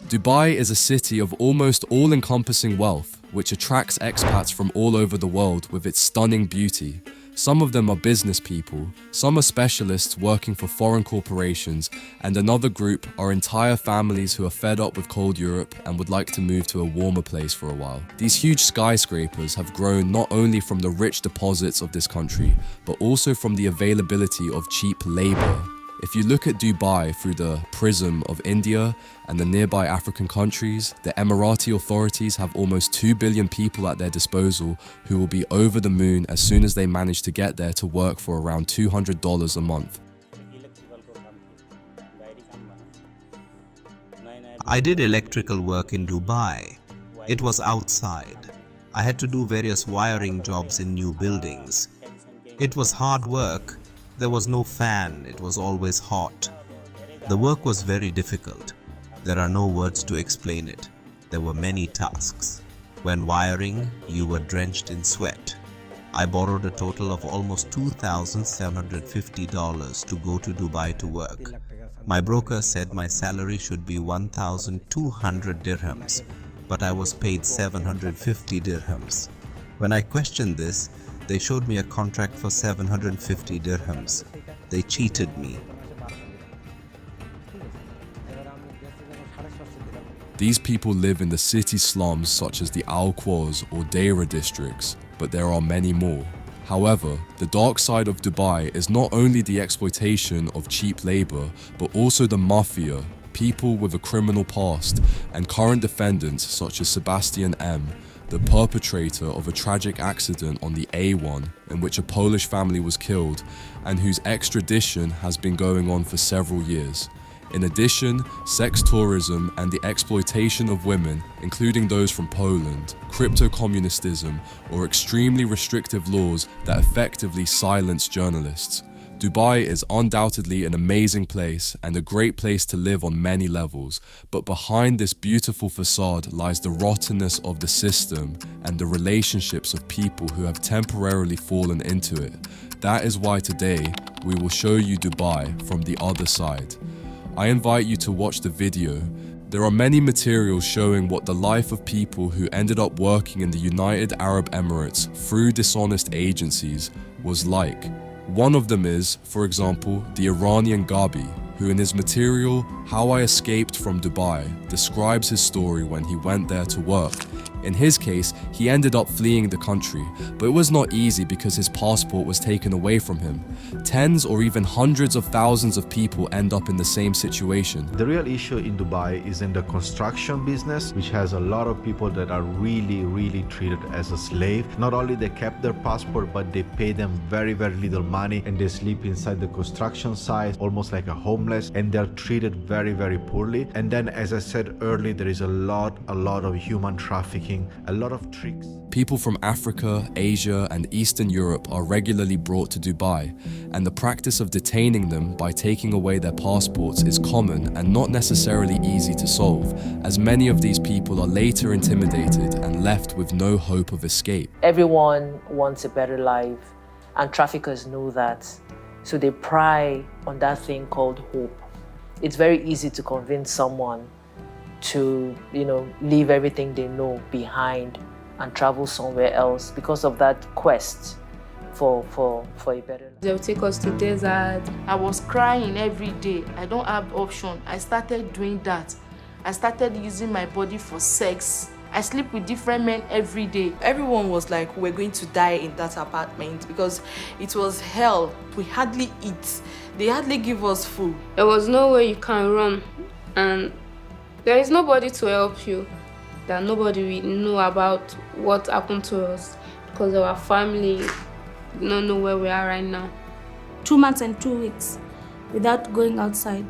Dubai is a city of almost all-encompassing wealth, which attracts expats from all over the world with its stunning beauty. Some of them are business people, some are specialists working for foreign corporations, and another group are entire families who are fed up with cold Europe and would like to move to a warmer place for a while. These huge skyscrapers have grown not only from the rich deposits of this country, but also from the availability of cheap labor. If you look at Dubai through the prism of India and the nearby African countries, the Emirati authorities have almost 2 billion people at their disposal who will be over the moon as soon as they manage to get there to work for around $200 a month. I did electrical work in Dubai. It was outside. I had to do various wiring jobs in new buildings. It was hard work. There was no fan, it was always hot. The work was very difficult. There are no words to explain it. There were many tasks. When wiring, you were drenched in sweat. I borrowed a total of almost $2,750 to go to Dubai to work. My broker said my salary should be 1,200 dirhams, but I was paid 750 dirhams. When I questioned this, they showed me a contract for 750 dirhams. They cheated me. These people live in the city slums such as the Al Quoz or Deira districts, but there are many more. However, the dark side of Dubai is not only the exploitation of cheap labor, but also the mafia, people with a criminal past, and current defendants such as Sebastian M., the perpetrator of a tragic accident on the A1 in which a Polish family was killed and whose extradition has been going on for several years. In addition, sex tourism and the exploitation of women, including those from Poland, crypto-communistism, or extremely restrictive laws that effectively silence journalists. Dubai is undoubtedly an amazing place and a great place to live on many levels, but behind this beautiful facade lies the rottenness of the system and the relationships of people who have temporarily fallen into it. That is why today we will show you Dubai from the other side. I invite you to watch the video. There are many materials showing what the life of people who ended up working in the United Arab Emirates through dishonest agencies was like. One of them is, for example, the Iranian Gabi, who in his material, How I Escaped from Dubai, describes his story when he went there to work. In his case, he ended up fleeing the country, but it was not easy because his passport was taken away from him. Tens or even hundreds of thousands of people end up in the same situation. The real issue in Dubai is in the construction business, which has a lot of people that are really treated as a slave. Not only they kept their passport, but they pay them very little money and they sleep inside the construction site, almost like a homeless, and they're treated very poorly. And then, as I said earlier, there is a lot of human trafficking, a lot of tricks. People from Africa, Asia, and Eastern Europe are regularly brought to Dubai, and the practice of detaining them by taking away their passports is common and not necessarily easy to solve, as many of these people are later intimidated and left with no hope of escape. Everyone wants a better life, and traffickers know that, so they pry on that thing called hope. It's very easy to convince someone to, leave everything they know behind and travel somewhere else because of that quest for a better life. They'll take us to desert. I was crying every day. I don't have option. I started doing that. I started using my body for sex. I sleep with different men every day. Everyone was like, we're going to die in that apartment because it was hell. We hardly eat. They hardly give us food. There was no way you can run, and there is nobody to help you. That nobody will know about what happened to us because our family don't know where we are right now. 2 months and 2 weeks without going outside.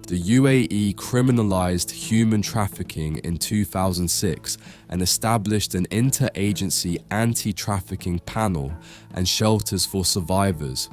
The UAE criminalized human trafficking in 2006 and established an interagency anti-trafficking panel and shelters for survivors.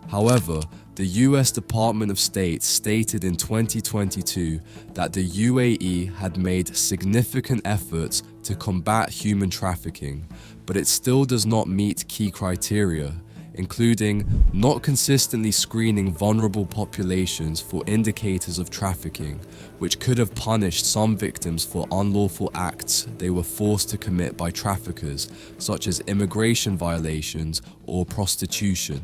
However, the US Department of State stated in 2022 that the UAE had made significant efforts to combat human trafficking, but it still does not meet key criteria. including not consistently screening vulnerable populations for indicators of trafficking, which could have punished some victims for unlawful acts they were forced to commit by traffickers, such as immigration violations or prostitution.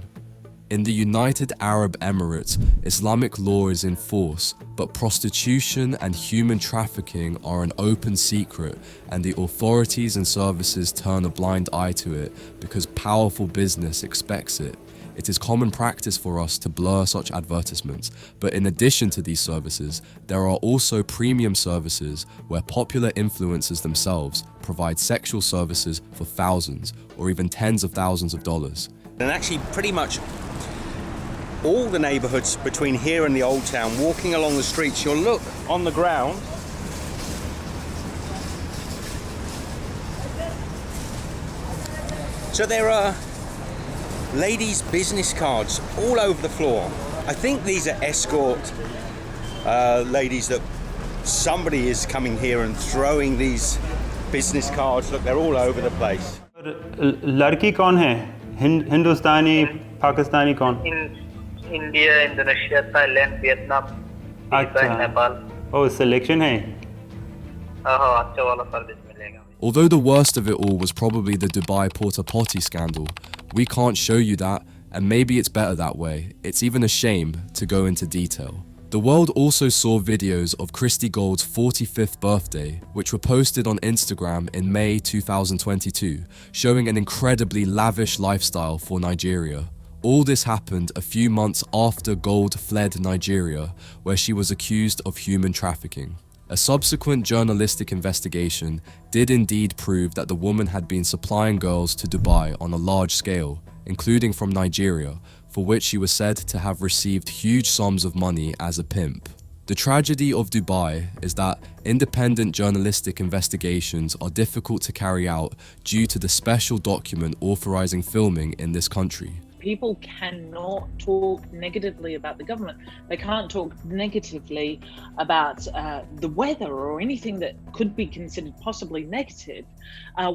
In the United Arab Emirates, Islamic law is in force, but prostitution and human trafficking are an open secret, and the authorities and services turn a blind eye to it because powerful business expects it. It is common practice for us to blur such advertisements, but in addition to these services, there are also premium services where popular influencers themselves provide sexual services for thousands or even tens of thousands of dollars. And actually pretty much all the neighbourhoods between here and the old town, walking along the streets, you'll look on the ground. So there are ladies' business cards all over the floor. I think these are escort ladies that somebody is coming here and throwing these business cards. Look, they're all over the place. लड़की कौन है? हिंदुस्तानी, पाकिस्तानी कौन? India, Indonesia, Thailand, Vietnam, Nepal. Oh, selection है. अच्छा वाला service मिलेगा. Although the worst of it all was probably the Dubai porta potty scandal, we can't show you that, and maybe it's better that way. It's even a shame to go into detail. The world also saw videos of Christy Gold's 45th birthday, which were posted on Instagram in May 2022, showing an incredibly lavish lifestyle for Nigeria. All this happened a few months after Gold fled Nigeria, where she was accused of human trafficking. A subsequent journalistic investigation did indeed prove that the woman had been supplying girls to Dubai on a large scale, including from Nigeria, for which she was said to have received huge sums of money as a pimp. The tragedy of Dubai is that independent journalistic investigations are difficult to carry out due to the special document authorizing filming in this country. People cannot talk negatively about the government. They can't talk negatively about the weather or anything that could be considered possibly negative.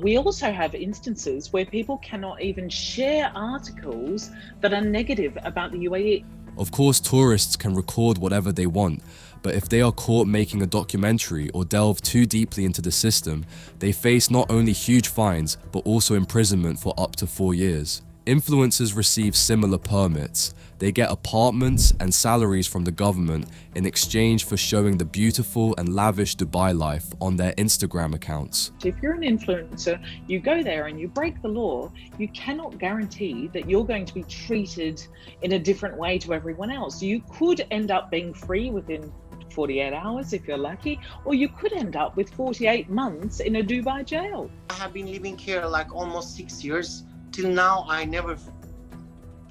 We also have instances where people cannot even share articles that are negative about the UAE. Of course, tourists can record whatever they want, but if they are caught making a documentary or delve too deeply into the system, they face not only huge fines, but also imprisonment for up to 4 years. Influencers receive similar permits. They get apartments and salaries from the government in exchange for showing the beautiful and lavish Dubai life on their Instagram accounts. If you're an influencer, you go there and you break the law, you cannot guarantee that you're going to be treated in a different way to everyone else. You could end up being free within 48 hours if you're lucky, or you could end up with 48 months in a Dubai jail. I have been living here like almost 6 years. Till now, I never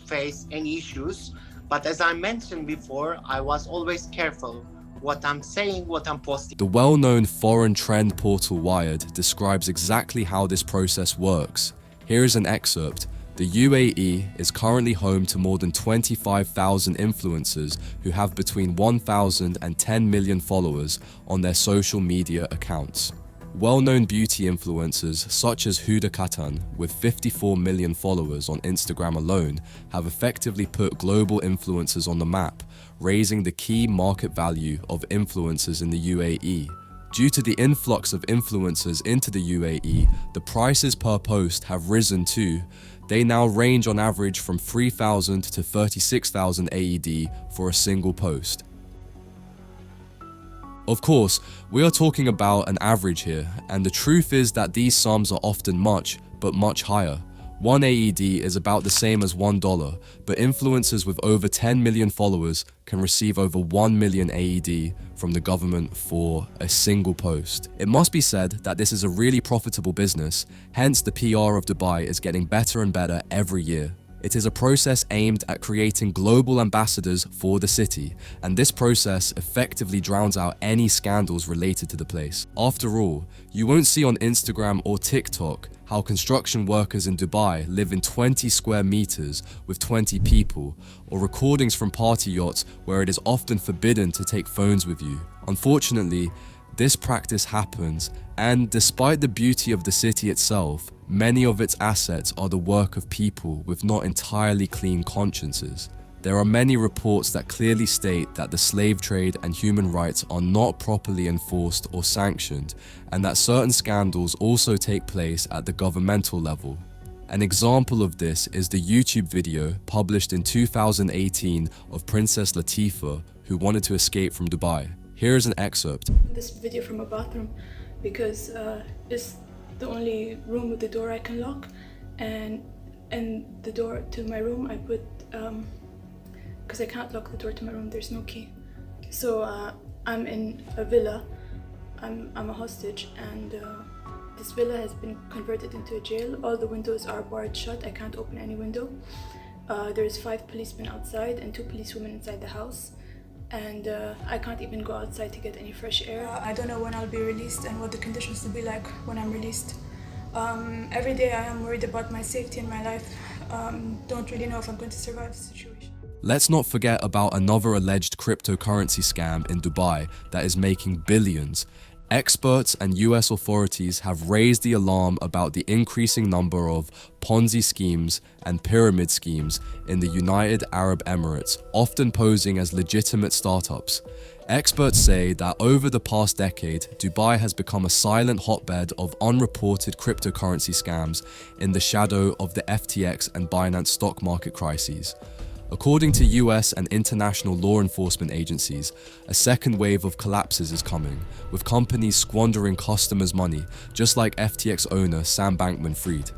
faced any issues, but as I mentioned before, I was always careful what I'm saying, what I'm posting. The well-known foreign trend portal Wired describes exactly how this process works. Here is an excerpt. The UAE is currently home to more than 25,000 influencers who have between 1,000 and 10 million followers on their social media accounts. Well-known beauty influencers such as Huda Kattan, with 54 million followers on Instagram alone, have effectively put global influencers on the map, raising the key market value of influencers in the UAE. Due to the influx of influencers into the UAE, the prices per post have risen too. They now range on average from 3,000 to 36,000 AED for a single post. Of course, we are talking about an average here, and the truth is that these sums are often much, but much higher. 1 AED is about the same as $1, but influencers with over 10 million followers can receive over 1 million AED from the government for a single post. It must be said that this is a really profitable business, hence the PR of Dubai is getting better and better every year. It is a process aimed at creating global ambassadors for the city, and this process effectively drowns out any scandals related to the place. After all, you won't see on Instagram or TikTok how construction workers in Dubai live in 20 square meters with 20 people, or recordings from party yachts where it is often forbidden to take phones with you. Unfortunately, This practice happens, and despite the beauty of the city itself, many of its assets are the work of people with not entirely clean consciences. There are many reports that clearly state that the slave trade and human rights are not properly enforced or sanctioned, and that certain scandals also take place at the governmental level. An example of this is the YouTube video published in 2018 of Princess Latifah, who wanted to escape from Dubai. Here is an excerpt. This video from a bathroom because it's the only room with the door I can lock, and the door to my room I put because I can't lock the door to my room, there's no key. So I'm in a villa, I'm a hostage, and this villa has been converted into a jail. All the windows are barred shut, I can't open any window. There's 5 policemen outside and 2 policewomen inside the house, and I can't even go outside to get any fresh air. I don't know when I'll be released and what the conditions will be like when I'm released. Every day I am worried about my safety and my life. Don't really know if I'm going to survive the situation. Let's not forget about another alleged cryptocurrency scam in Dubai that is making billions. Experts and US authorities have raised the alarm about the increasing number of Ponzi schemes and pyramid schemes in the United Arab Emirates, often posing as legitimate startups. Experts say that over the past decade, Dubai has become a silent hotbed of unreported cryptocurrency scams in the shadow of the FTX and Binance stock market crises. According to US and international law enforcement agencies, a second wave of collapses is coming, with companies squandering customers' money, just like FTX owner Sam Bankman-Fried.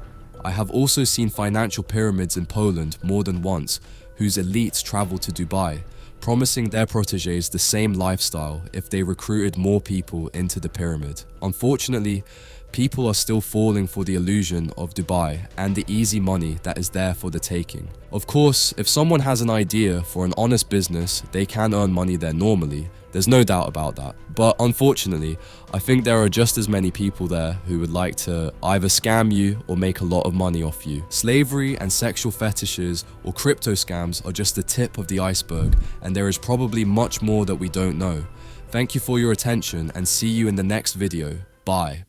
I have also seen financial pyramids in Poland more than once, whose elites travel to Dubai, promising their protégés the same lifestyle if they recruited more people into the pyramid. Unfortunately, people are still falling for the illusion of Dubai and the easy money that is there for the taking. Of course, if someone has an idea for an honest business, they can earn money there normally. There's no doubt about that. But unfortunately, I think there are just as many people there who would like to either scam you or make a lot of money off you. Slavery and sexual fetishes or crypto scams are just the tip of the iceberg, and there is probably much more that we don't know. Thank you for your attention and see you in the next video. Bye.